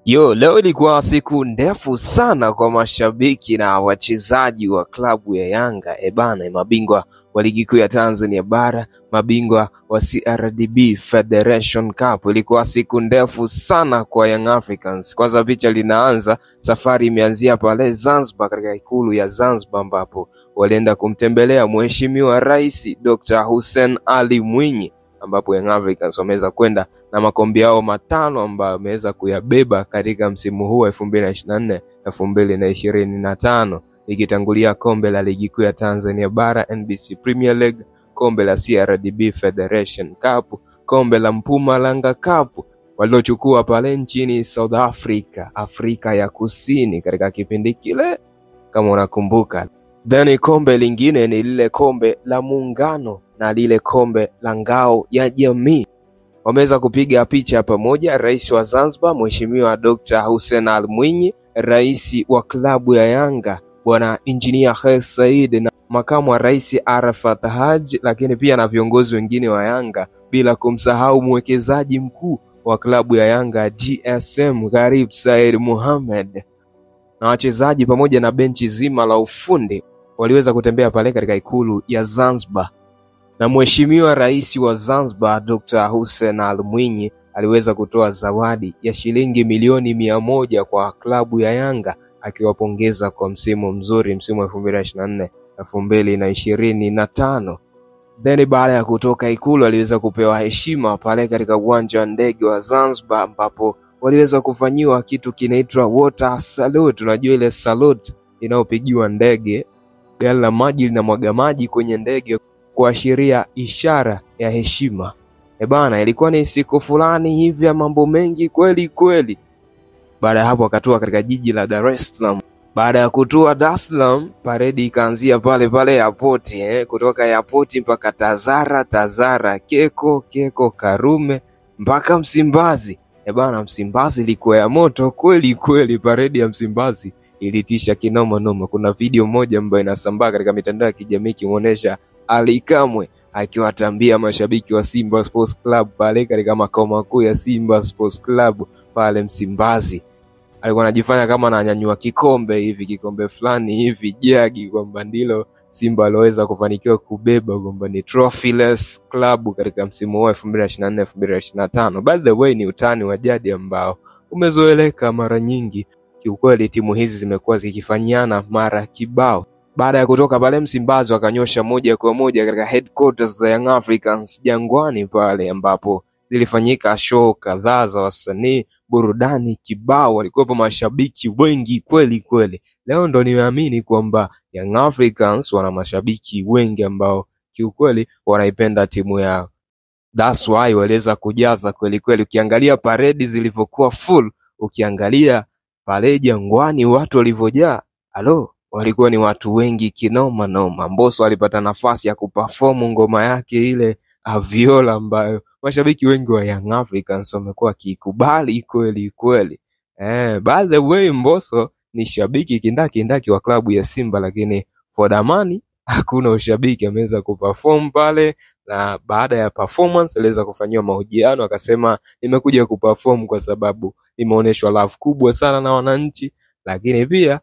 Leo ilikuwa siku ndefu sana kwa mashabiki na wachezaji wa klabu ya Yanga. Mabingwa wa ligi kuu ya Tanzania bara, mabingwa wa CRDB Federation Cup. Ilikuwa siku ndefu sana kwa Young Africans. Kwanza picha linaanza, safari imeanzia pale Zanzibar, katika ikulu ya Zanzibar, ambapo walienda kumtembelea Mheshimiwa Rais Dr. Hussein Ali Mwinyi, ambapo Young Africans wameweza kwenda na makombe yao matano ambayo wameweza kuyabeba katika msimu huu 2024-2025, ikitangulia kombe la ligi kuu ya Tanzania bara NBC Premier League, kombe la CRDB Federation Cup, kombe la Mpumalanga Cup waliochukua pale nchini South Africa, Afrika ya Kusini, katika kipindi kile kama unakumbuka. Then kombe lingine ni lile kombe la Muungano na lile kombe la Ngao ya Jamii. Wameweza kupiga picha pamoja, rais wa Zanzibar Mheshimiwa Dr. Hussein Ali Mwinyi, rais wa klabu ya Yanga Bwana Engineer Hersi Said, na makamu wa rais Arafat Haji, lakini pia na viongozi wengine wa Yanga, bila kumsahau mwekezaji mkuu wa klabu ya Yanga GSM Gharib Said Mohamed, na wachezaji pamoja na benchi zima la ufundi waliweza kutembea pale katika ikulu ya Zanzibar. Na Mheshimiwa Rais wa Zanzibar Dr. Hussein Ali Mwinyi aliweza kutoa zawadi ya shilingi milioni 100 kwa klabu ya Yanga, akiwapongeza kwa msimu mzuri, msimu 2024-2025. Then baada ya kutoka ikulu aliweza kupewa heshima pale katika uwanja wa ndege wa Zanzibar, ambapo waliweza kufanyiwa kitu kinaitwa water salute. Unajua ile salute inayopigiwa ndege, gari la maji linamwaga maji kwenye ndege kuashiria ishara ya heshima. Ilikuwa ni siku fulani hivi ya mambo mengi kweli kweli. Baada ya hapo akatua katika jiji la Dar es Salaam. Baada ya kutua Dar es Salaam, paredi ikaanzia pale airport, kutoka airport mpaka Tazara, Keko, Karume mpaka Msimbazi. Msimbazi ilikuwa ya moto kweli kweli. Paredi ya Msimbazi ilitisha kinoma noma. Kuna video moja ambayo inasambaa katika mitandao ya kijamii kimuonesha Ali Kamwe akiwatambia mashabiki wa Simba Sports Club pale katika makao makuu ya Simba Sports Club pale Msimbazi. Alikuwa anajifanya kama ananyanyua kikombe hivi, kikombe fulani hivi, jagi, kwamba ndilo Simba aloweza kufanikiwa kubeba, kwamba ni trophyless club katika msimu wa 2024-2025. By the way, ni utani wa jadi ambao umezoeleka mara nyingi. Kiukweli timu hizi zimekuwa zikifanyiana mara kibao. Baada ya kutoka pale Msimbazi, wakanyosha moja kwa moja katika headquarters za Young Africans Jangwani pale, ambapo zilifanyika show kadhaa za wasanii, burudani kibao, walikuwepo mashabiki wengi kweli kweli. Leo ndo nimeamini kwamba Young Africans wana mashabiki wengi ambao kiukweli wanaipenda timu yao. That's why waliweza kujaza kweli kweli. Ukiangalia paredi zilivyokuwa full, ukiangalia pale Jangwani watu walivyojaa, walikuwa ni watu wengi kinoma noma. Mbosso alipata nafasi ya kuperform ngoma yake ile Aviola, ambayo mashabiki wengi wa Young Africans wamekuwa kikubali kweli kweli. By the way, Mbosso ni shabiki kindaki wa klabu ya Simba, lakini for the money hakuna ushabiki. Ameweza kuperform pale, na baada ya performance aliweza kufanyiwa mahojiano, akasema nimekuja kuperform kwa sababu imeonyeshwa love kubwa sana na wananchi, lakini pia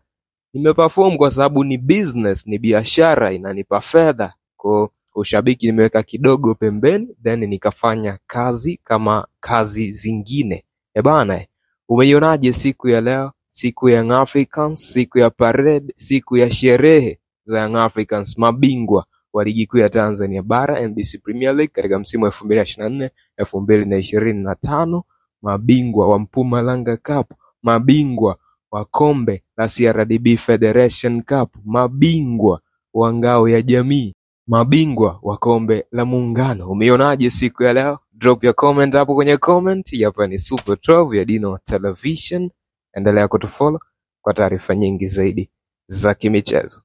nimeperform kwa sababu ni business, ni biashara, inanipa fedha. Kwa ushabiki nimeweka kidogo pembeni, then nikafanya kazi kama kazi zingine. Umeionaje siku ya leo? Siku ya Young Africans, siku ya parade, siku ya sherehe za Young Africans, mabingwa wa ligi kuu ya Tanzania bara NBC Premier League katika msimu wa 2024-2025, mabingwa wa Mpumalanga Cup, mabingwa wa kombe la CRDB Federation Cup, mabingwa wa Ngao ya Jamii, mabingwa wa kombe la Muungano. Umeionaje siku ya leo? Drop your comment hapo kwenye comment. Hapa ni Super 12 ya Dino Television. Endelea kutufollow kwa taarifa nyingi zaidi za kimichezo.